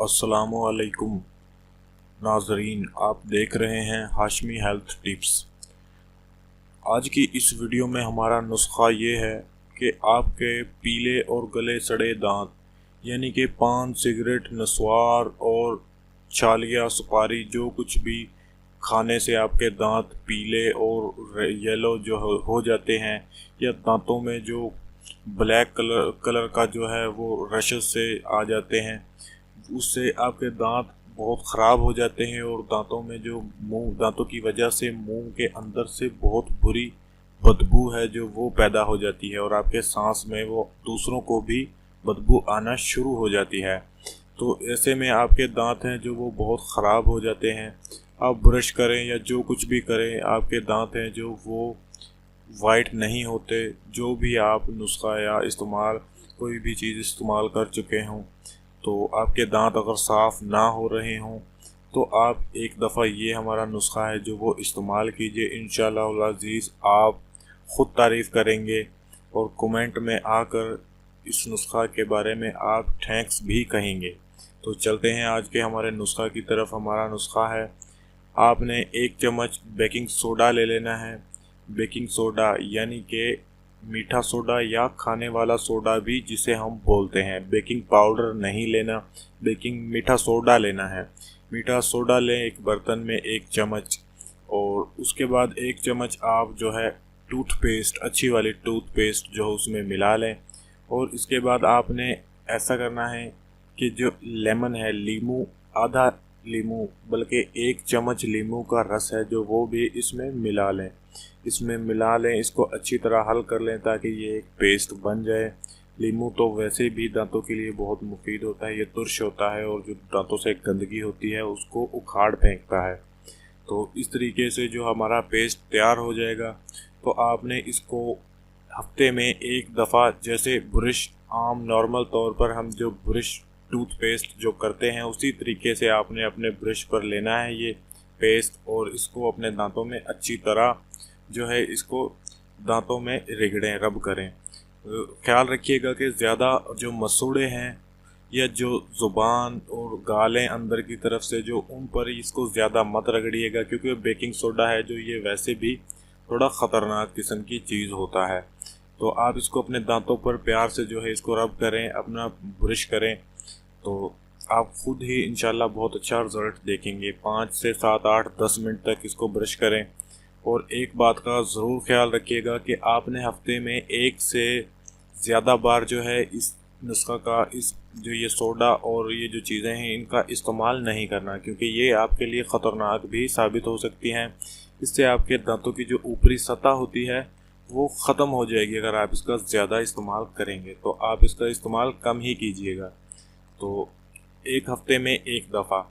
अस्सलामुअलैकुम नाजरीन, आप देख रहे हैं हाशमी हेल्थ टिप्स। आज की इस वीडियो में हमारा नुस्खा ये है कि आपके पीले और गले सड़े दांत यानी कि पान, सिगरेट, नस्वार और चालिया, सुपारी, जो कुछ भी खाने से आपके दांत पीले और येलो जो हो जाते हैं, या दांतों में जो ब्लैक कलर का जो है वो रशेस से आ जाते हैं, उससे आपके दांत बहुत ख़राब हो जाते हैं और दांतों में जो दांतों की वजह से मुंह के अंदर से बहुत बुरी बदबू है जो वो पैदा हो जाती है और आपके सांस में वो दूसरों को भी बदबू आना शुरू हो जाती है। तो ऐसे में आपके दांत हैं जो वो बहुत ख़राब हो जाते हैं। आप ब्रश करें या जो कुछ भी करें, आपके दांत हैं जो वो वाइट नहीं होते। जो भी आप नुस्खा या कोई भी चीज़ इस्तेमाल कर चुके हों, तो आपके दांत अगर साफ़ ना हो रहे हों तो आप एक दफ़ा ये हमारा नुस्खा है जो वो इस्तेमाल कीजिए। इंशाअल्लाह अज़ीज़ आप ख़ुद तारीफ़ करेंगे और कमेंट में आकर इस नुस्खा के बारे में आप थैंक्स भी कहेंगे। तो चलते हैं आज के हमारे नुस्खा की तरफ। हमारा नुस्खा है, आपने 1 चम्मच बेकिंग सोडा ले लेना है। बेकिंग सोडा यानी कि मीठा सोडा या खाने वाला सोडा भी जिसे हम बोलते हैं। बेकिंग पाउडर नहीं लेना, मीठा सोडा लेना है। मीठा सोडा लें एक बर्तन में 1 चम्मच, और उसके बाद 1 चम्मच आप जो है टूथपेस्ट, अच्छी वाली टूथपेस्ट जो है उसमें मिला लें। और इसके बाद आपने ऐसा करना है कि जो लेमन है, लीमू, आधा लीमू बल्कि 1 चम्मच लीमू का रस है जो वो भी इसमें मिला लें। इसको अच्छी तरह हल कर लें ताकि ये एक पेस्ट बन जाए। लीमू तो वैसे भी दांतों के लिए बहुत मुफीद होता है, ये तुर्श होता है और जो दांतों से गंदगी होती है उसको उखाड़ फेंकता है। तो इस तरीके से जो हमारा पेस्ट तैयार हो जाएगा, तो आपने इसको हफ्ते में 1 दफ़ा, जैसे ब्रश आम नॉर्मल तौर पर हम जो ब्रश टूथपेस्ट जो करते हैं उसी तरीके से आपने अपने ब्रश पर लेना है ये पेस्ट, और इसको अपने दांतों में अच्छी तरह जो है इसको दांतों में रगड़ें, रब करें। ख्याल रखिएगा कि ज़्यादा जो मसूड़े हैं या जो ज़ुबान और गालें अंदर की तरफ से जो, उन पर इसको ज़्यादा मत रगड़िएगा, क्योंकि बेकिंग सोडा है जो ये वैसे भी थोड़ा ख़तरनाक किस्म की चीज़ होता है। तो आप इसको अपने दांतों पर प्यार से जो है इसको रब करें, अपना ब्रश करें, तो आप खुद ही इंशाल्लाह बहुत अच्छा रिज़ल्ट देखेंगे। 5 से 7, 8, 10 मिनट तक इसको ब्रश करें। और एक बात का ज़रूर ख्याल रखिएगा कि आपने हफ्ते में 1 से ज़्यादा बार जो है इस नुस्खा का, इस जो ये सोडा और ये जो चीज़ें हैं इनका इस्तेमाल नहीं करना, क्योंकि ये आपके लिए ख़तरनाक भी साबित हो सकती हैं। इससे आपके दांतों की जो ऊपरी सतह होती है वो ख़त्म हो जाएगी अगर आप इसका ज़्यादा इस्तेमाल करेंगे। तो आप इसका इस्तेमाल कम ही कीजिएगा। तो 1 हफ्ते में 1 दफ़ा।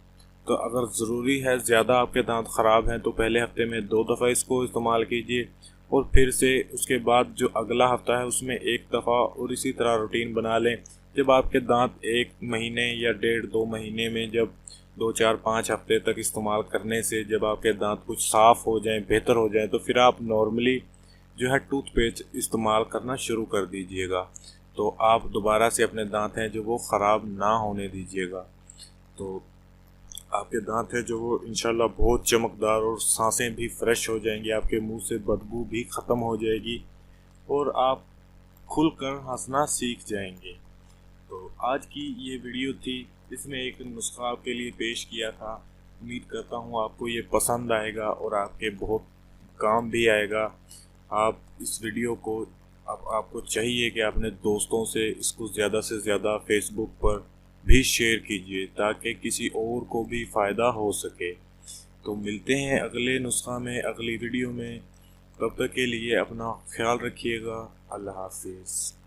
तो अगर ज़रूरी है, ज़्यादा आपके दांत ख़राब हैं, तो पहले हफ्ते में 2 दफ़ा इसको इस्तेमाल कीजिए, और फिर से उसके बाद जो अगला हफ्ता है उसमें 1 दफ़ा, और इसी तरह रूटीन बना लें। जब आपके दांत 1 महीने या 1.5-2 महीने में, जब 2, 4, 5 हफ्ते तक इस्तेमाल करने से जब आपके दांत कुछ साफ़ हो जाएं, बेहतर हो जाएं, तो फिर आप नॉर्मली जो है टूथपेस्ट इस्तेमाल करना शुरू कर दीजिएगा। तो आप दोबारा से अपने दांत हैं जो वो ख़राब ना होने दीजिएगा। तो आपके दांत हैं जो वो इंशाल्लाह बहुत चमकदार और सांसें भी फ्रेश हो जाएंगी, आपके मुंह से बदबू भी ख़त्म हो जाएगी और आप खुलकर हंसना सीख जाएंगे। तो आज की ये वीडियो थी, इसमें एक नुस्खा आपके लिए पेश किया था। उम्मीद करता हूँ आपको ये पसंद आएगा और आपके बहुत काम भी आएगा। आप इस वीडियो को, आपको चाहिए कि अपने दोस्तों से इसको ज़्यादा से ज़्यादा फेसबुक पर भी शेयर कीजिए ताकि किसी और को भी फ़ायदा हो सके। तो मिलते हैं अगले नुस्खा में, अगली वीडियो में। तब तक के लिए अपना ख्याल रखिएगा। अल्लाह हाफिज़।